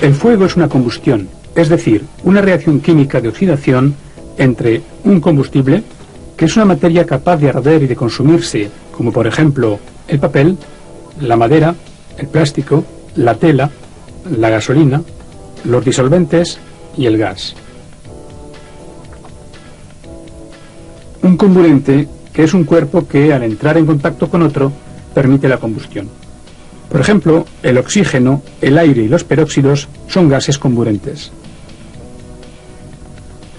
El fuego es una combustión, es decir, una reacción química de oxidación entre un combustible, que es una materia capaz de arder y de consumirse, como por ejemplo el papel, la madera, el plástico, la tela, la gasolina, los disolventes y el gas. Un comburente, que es un cuerpo que al entrar en contacto con otro permite la combustión. Por ejemplo, el oxígeno, el aire y los peróxidos son gases comburentes.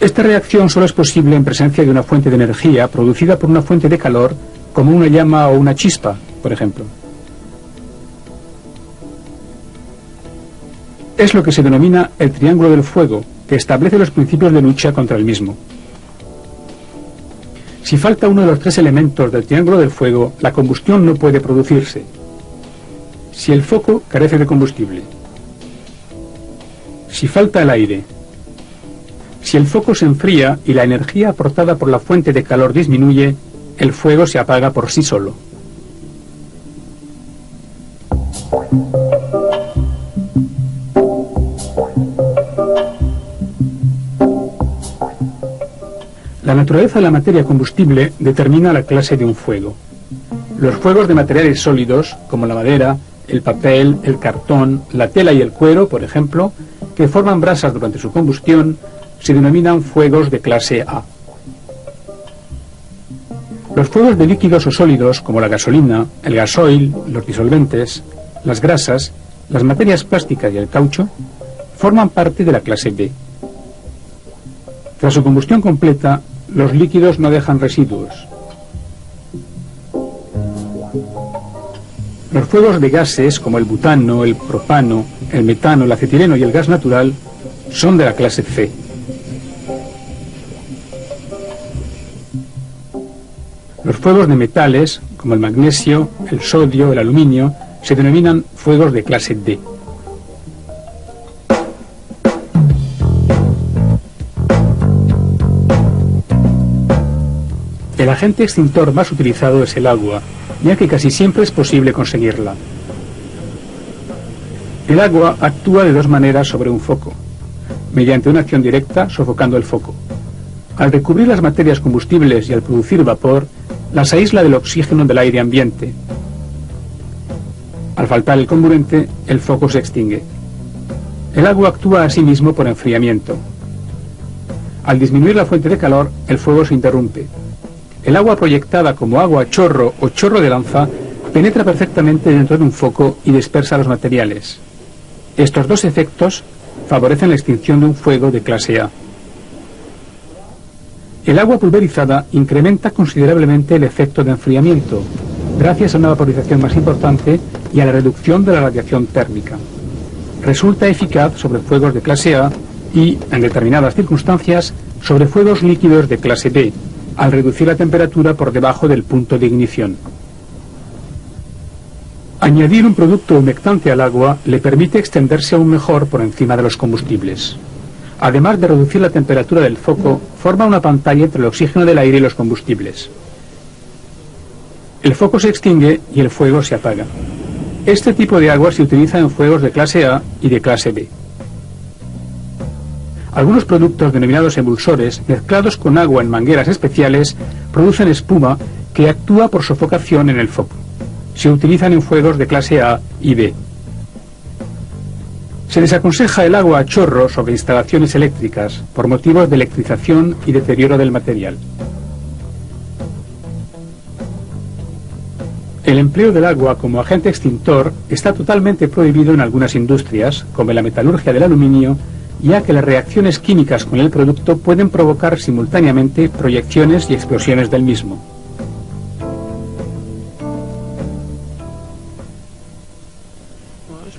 Esta reacción solo es posible en presencia de una fuente de energía producida por una fuente de calor, como una llama o una chispa, por ejemplo. Es lo que se denomina el triángulo del fuego, que establece los principios de lucha contra el mismo. Si falta uno de los tres elementos del triángulo del fuego, la combustión no puede producirse. Si el foco carece de combustible, si falta el aire, si el foco se enfría y la energía aportada por la fuente de calor disminuye, el fuego se apaga por sí solo. La naturaleza de la materia combustible determina la clase de un fuego. Los fuegos de materiales sólidos, como la madera, el papel, el cartón, la tela y el cuero, por ejemplo, que forman brasas durante su combustión, se denominan fuegos de clase A. Los fuegos de líquidos o sólidos, como la gasolina, el gasoil, los disolventes, las grasas, las materias plásticas y el caucho, forman parte de la clase B. Tras su combustión completa, los líquidos no dejan residuos. Los fuegos de gases, como el butano, el propano, el metano, el acetileno y el gas natural, son de la clase C. Los fuegos de metales, como el magnesio, el sodio, el aluminio, se denominan fuegos de clase D. El agente extintor más utilizado es el agua, ya que casi siempre es posible conseguirla. El agua actúa de dos maneras sobre un foco: mediante una acción directa, sofocando el foco. Al recubrir las materias combustibles y al producir vapor, las aísla del oxígeno del aire ambiente. Al faltar el comburente, el foco se extingue. El agua actúa asimismo por enfriamiento. Al disminuir la fuente de calor, el fuego se interrumpe. El agua proyectada como agua chorro o chorro de lanza penetra perfectamente dentro de un foco y dispersa los materiales. Estos dos efectos favorecen la extinción de un fuego de clase A. El agua pulverizada incrementa considerablemente el efecto de enfriamiento, gracias a una vaporización más importante y a la reducción de la radiación térmica. Resulta eficaz sobre fuegos de clase A y, en determinadas circunstancias, sobre fuegos líquidos de clase B, al reducir la temperatura por debajo del punto de ignición. Añadir un producto humectante al agua le permite extenderse aún mejor por encima de los combustibles. Además de reducir la temperatura del foco, forma una pantalla entre el oxígeno del aire y los combustibles. El foco se extingue y el fuego se apaga. Este tipo de agua se utiliza en fuegos de clase A y de clase B. Algunos productos denominados emulsores, mezclados con agua en mangueras especiales, producen espuma que actúa por sofocación en el foco. Se utilizan en fuegos de clase A y B. Se desaconseja el agua a chorro sobre instalaciones eléctricas por motivos de electrización y deterioro del material. El empleo del agua como agente extintor está totalmente prohibido en algunas industrias, como en la metalurgia del aluminio, ya que las reacciones químicas con el producto pueden provocar simultáneamente proyecciones y explosiones del mismo.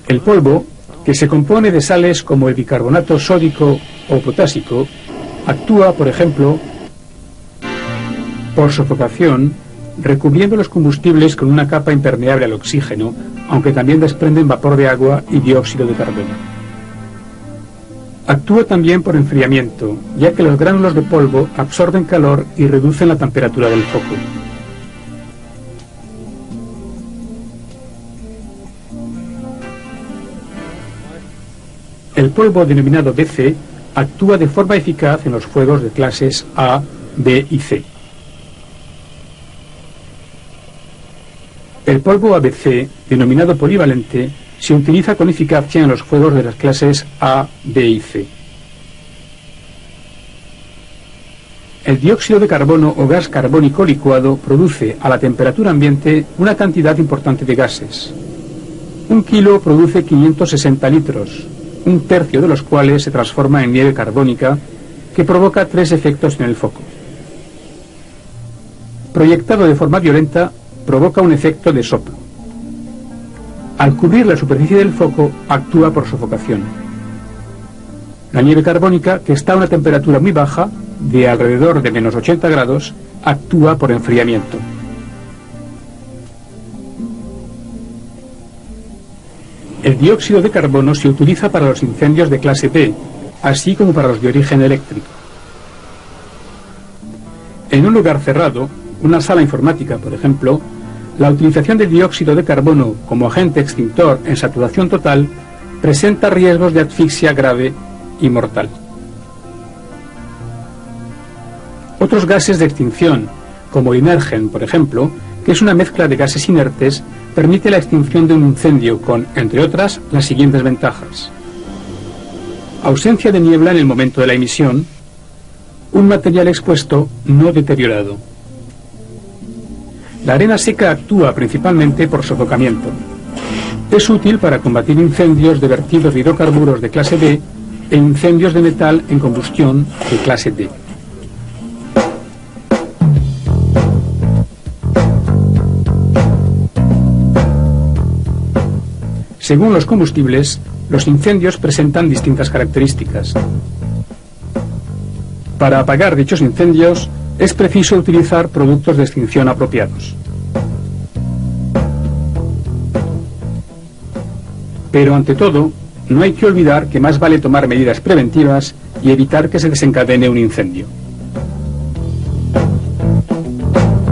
El polvo, que se compone de sales como el bicarbonato sódico o potásico, actúa, por ejemplo, por sofocación, recubriendo los combustibles con una capa impermeable al oxígeno, aunque también desprenden vapor de agua y dióxido de carbono. Actúa también por enfriamiento, ya que los gránulos de polvo absorben calor y reducen la temperatura del foco. El polvo denominado BC actúa de forma eficaz en los fuegos de clases A, B y C. El polvo ABC, denominado polivalente, se utiliza con eficacia en los fuegos de las clases A, B y C. El dióxido de carbono o gas carbónico licuado produce a la temperatura ambiente una cantidad importante de gases. 1 kilo produce 560 litros, un tercio de los cuales se transforma en nieve carbónica, que provoca 3 efectos en el foco. Proyectado de forma violenta, provoca un efecto de soplo. Al cubrir la superficie del foco, actúa por sofocación. La nieve carbónica, que está a una temperatura muy baja, de alrededor de menos 80 grados, actúa por enfriamiento. El dióxido de carbono se utiliza para los incendios de clase B, así como para los de origen eléctrico. En un lugar cerrado, una sala informática, por ejemplo, la utilización del dióxido de carbono como agente extintor en saturación total presenta riesgos de asfixia grave y mortal. Otros gases de extinción, como el inergen, por ejemplo, que es una mezcla de gases inertes, permite la extinción de un incendio con, entre otras, las siguientes ventajas: ausencia de niebla en el momento de la emisión, un material expuesto no deteriorado. La arena seca actúa principalmente por sofocamiento. Es útil para combatir incendios de vertidos de hidrocarburos de clase B e incendios de metal en combustión de clase D. Según los combustibles, los incendios presentan distintas características. Para apagar dichos incendios, es preciso utilizar productos de extinción apropiados. Pero ante todo, no hay que olvidar que más vale tomar medidas preventivas y evitar que se desencadene un incendio.